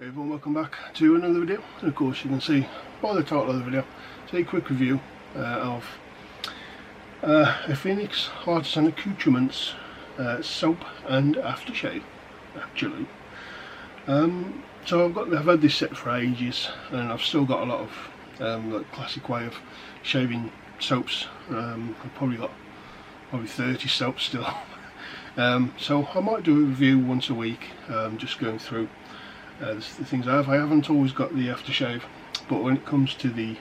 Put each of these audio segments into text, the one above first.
Hey everyone, welcome back to another video. And of course you can see by the title of the video, it's a quick review of a Phoenix Artisan Accoutrements soap and aftershave actually. So I've had this set for ages and I've still got a lot of like classic way of shaving soaps. I've probably got 30 soaps still. So I might do a review once a week, just going through the things I have. I haven't always got the aftershave, but when it comes to the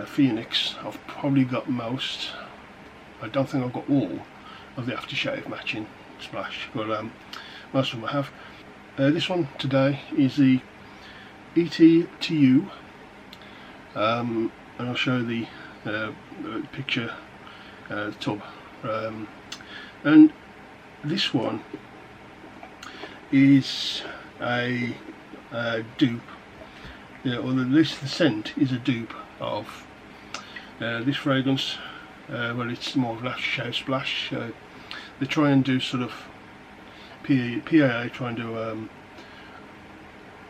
Phoenix, I've probably got most. I don't think I've got all of the aftershave matching splash, but most of them I have. This one today is the ET to U, and I'll show the picture, the tub, and this one is a dupe, the scent is a dupe of this fragrance. Well, it's more of an aftershave splash. They try and do sort of PAA try and do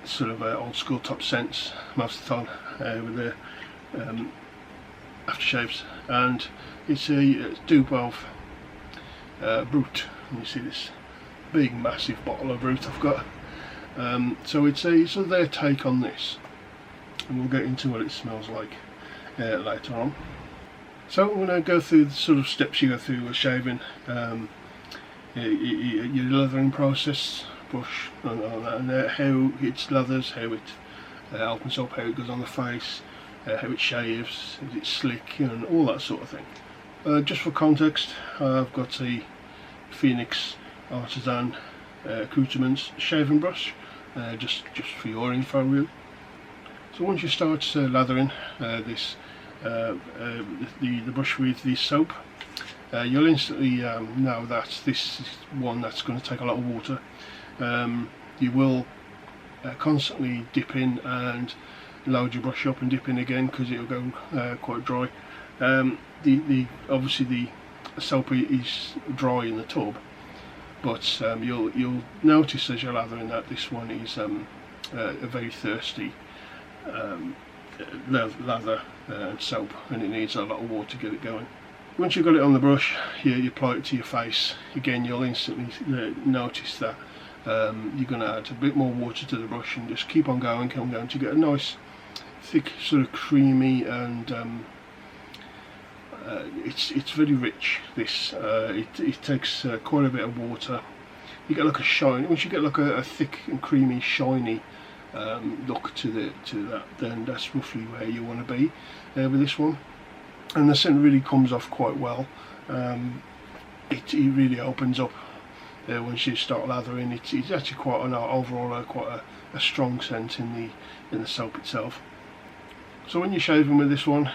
sort of old school top scents most of the time with their aftershaves, and it's a dupe of Brut. And you see this big massive bottle of Brut I've got. So it's their take on this, and we'll get into what it smells like later on. So I'm going to go through the sort of steps you go through with shaving, your lathering process, brush, and how it lathers, how it opens up, how it goes on the face, how it shaves, is it slick, and all that sort of thing. Just for context, I've got a Phoenix Artisan Accoutrements shaving brush, just for your info really. So once you start lathering the brush with the soap, you'll instantly know that this is one that's going to take a lot of water. You will constantly dip in and load your brush up and dip in again, because it'll go quite dry. Obviously the soap is dry in the tub, but you'll notice as you're lathering that this one is a very thirsty lather and soap, and it needs a lot of water to get it going. Once you've got it on the brush, you apply it to your face. Again, you'll instantly notice that you're going to add a bit more water to the brush and just keep on going to get a nice thick sort of creamy, and it's very rich. This it takes quite a bit of water. You get like a shine. Once you get like a thick and creamy, shiny look to that, then that's roughly where you want to be with this one. And the scent really comes off quite well. It really opens up once you start lathering. It's actually quite overall quite a strong scent in the soap itself. So when you're shaving with this one,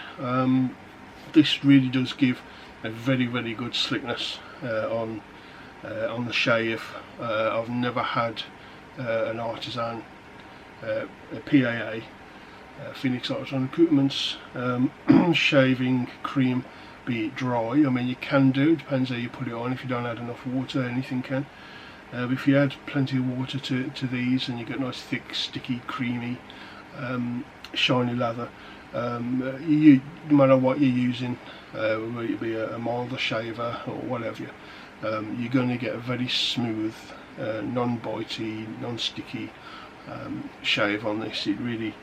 this really does give a very good slickness on the shave. I've never had an Artisan a PAA Phoenix Artisan Accoutrements shaving cream be dry. I mean, you can do, it depends how you put it on. If you don't add enough water, anything can. But if you add plenty of water to these, and you get nice thick, sticky, creamy, shiny lather, no matter what you're using, whether it be a milder shaver or whatever, you're going to get a very smooth, non-bitey, non-sticky shave on this. It really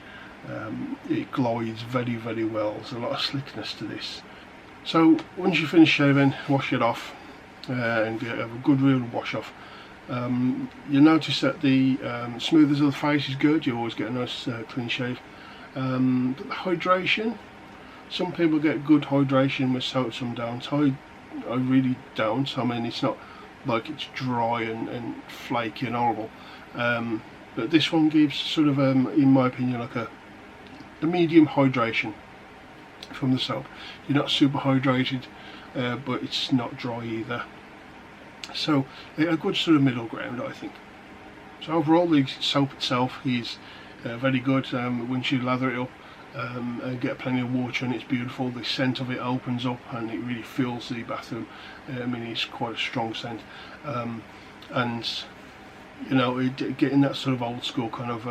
it glides very well. There's a lot of slickness to this. So once you finish shaving, wash it off and have a good real wash off. You'll notice that the smoothness of the face is good. You always get a nice clean shave. But the hydration, some people get good hydration with soap, some don't. I really don't. I mean, it's not like it's dry and flaky and horrible, but this one gives sort of in my opinion, like a medium hydration from the soap. You're not super hydrated, but it's not dry either. So a good sort of middle ground, I think. So overall, the soap itself is very good. Once you lather it up and get plenty of water, and it's beautiful. The scent of it opens up and it really fills the bathroom. I mean, it's quite a strong scent, and you know, getting that sort of old school kind of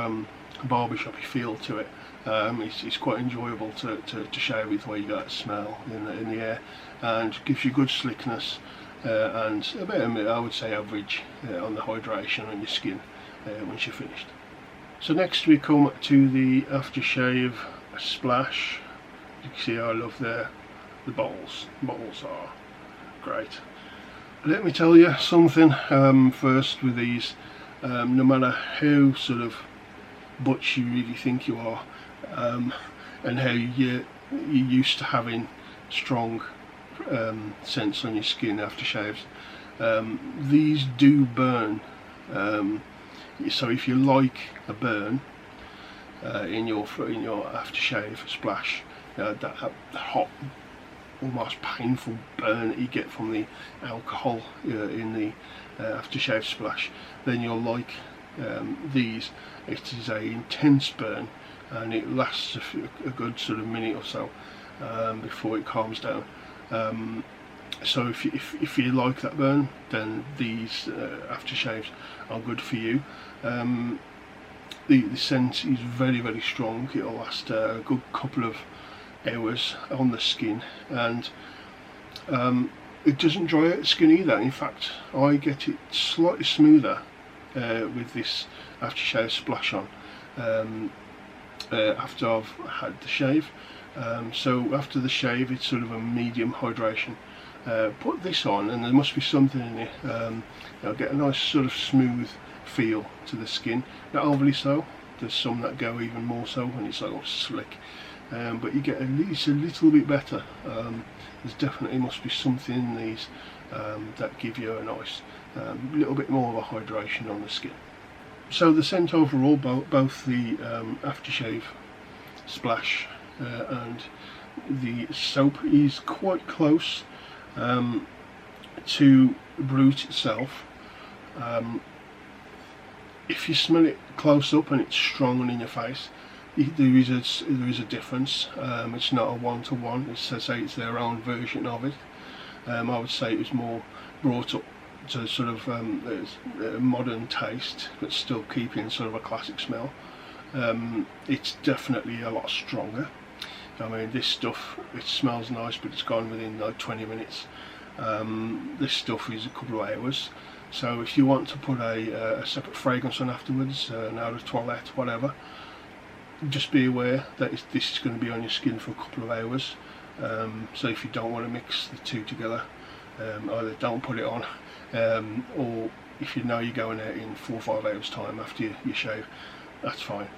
barbershop feel to it. It's quite enjoyable to shave with, where you get that smell in the air, and gives you good slickness, and a bit of, I would say, average on the hydration on your skin once you're finished. So next we come to the aftershave splash. You can see I love the bottles. The bottles are great. Let me tell you something first with these. No matter how sort of butch you really think you are, and how you're used to having strong scents on your skin after shaves, these do burn. So if you like a burn in your aftershave splash, that hot, almost painful burn that you get from the alcohol in the aftershave splash, then you'll like these. It is a intense burn, and it lasts a good sort of minute or so before it calms down. So if you like that burn, then these aftershaves are good for you. The scent is very, very strong. It'll last a good couple of hours on the skin, and it doesn't dry out the skin either. In fact, I get it slightly smoother with this aftershave splash on after I've had the shave. So after the shave, it's sort of a medium hydration. Put this on, and there must be something in it. You'll get a nice sort of smooth feel to the skin. Not overly so. There's some that go even more so, and it's like all slick. But you get at least a little bit better. There's definitely must be something in these that give you a nice little bit more of a hydration on the skin. So the scent overall, both the aftershave splash and the soap, is quite close to Brut itself. If you smell it close up and it's strong and in your face, there is a difference. It's not a one-to-one. It's to say it's their own version of it. I would say it was more brought up to sort of a modern taste, but still keeping sort of a classic smell. It's definitely a lot stronger. I mean, this stuff, it smells nice, but it's gone within like 20 minutes. This stuff is a couple of hours. So if you want to put a separate fragrance on afterwards, an eau de toilette, whatever, just be aware that this is going to be on your skin for a couple of hours. So if you don't want to mix the two together, either don't put it on, or if you know you're going out in 4 or 5 hours time after you shave, that's fine.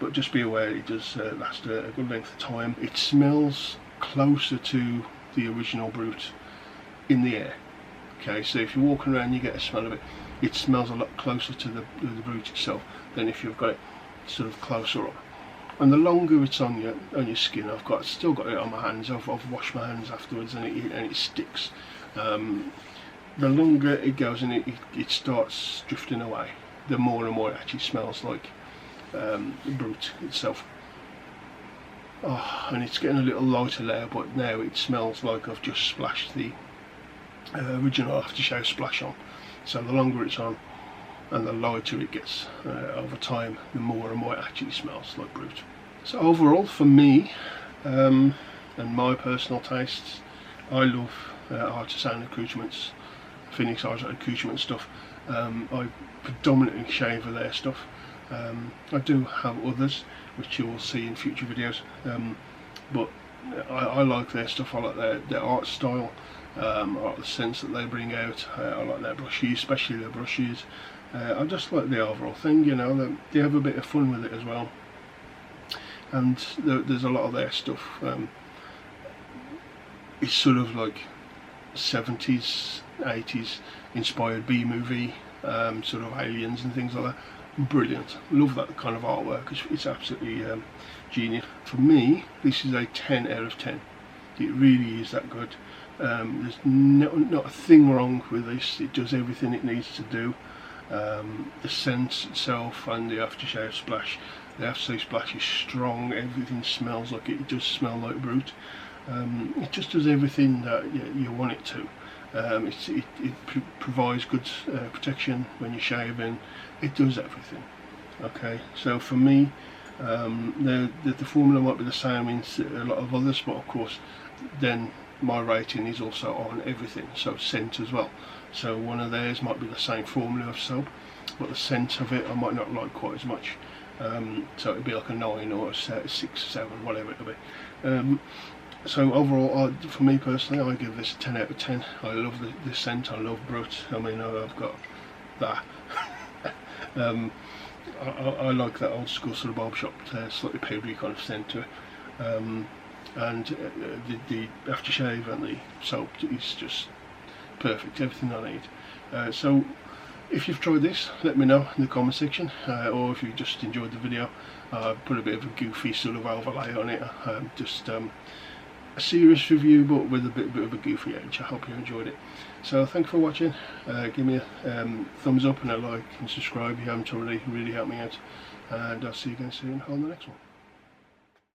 But just be aware it does last a good length of time. It smells closer to the original Brut in the air. Okay, so if you're walking around, you get a smell of it. It smells a lot closer to the Brut itself than if you've got it sort of closer up. And the longer it's on your skin, still got it on my hands. I've washed my hands afterwards, and it sticks. The longer it goes, and it starts drifting away, the more and more it actually smells like Brut itself. Oh, and it's getting a little lighter there, but now it smells like I've just splashed the original aftershave splash on. So the longer it's on and the lighter it gets over time, the more and more it actually smells like Brut. So overall, for me and my personal tastes, I love artisan accoutrements, Phoenix artisan accoutrement stuff. I predominantly shave with their stuff. I do have others which you will see in future videos, but I like their stuff. I like their art style. I like the scents that they bring out. I like their brushes, especially their brushes. I just like the overall thing, you know. They have a bit of fun with it as well. And there's a lot of their stuff. It's sort of like 70s, 80s inspired B-movie, sort of aliens and things like that. Brilliant. Love that kind of artwork. It's absolutely genius. For me, this is a 10 out of 10. It really is that good. There's not a thing wrong with this. It does everything it needs to do. The scent itself and the aftershave splash. The aftershave splash is strong. Everything smells like it does smell like Brut. It just does everything that you want it to. It provides good protection when you're shaving. It does everything. Okay, so for me, the formula might be the same in a lot of others, but of course then my rating is also on everything, so scent as well. So one of theirs might be the same formula of soap, but the scent of it I might not like quite as much. So it'd be like a 9 or a 6, 7, whatever it'll be. So overall, for me personally, I give this a 10 out of 10. I love the scent. I love Brut. I mean, I've got that. I like that old school sort of barber shop, slightly powdery kind of scent to it. And the aftershave and the soap is just perfect, everything I need. So if you've tried this, let me know in the comment section, or if you just enjoyed the video, put a bit of a goofy sort of overlay on it, just a serious review but with a bit of a goofy edge. I hope you enjoyed it. So thanks for watching. Give me a thumbs up and a like and subscribe if you haven't already. Really help me out, and I'll see you again soon on the next one.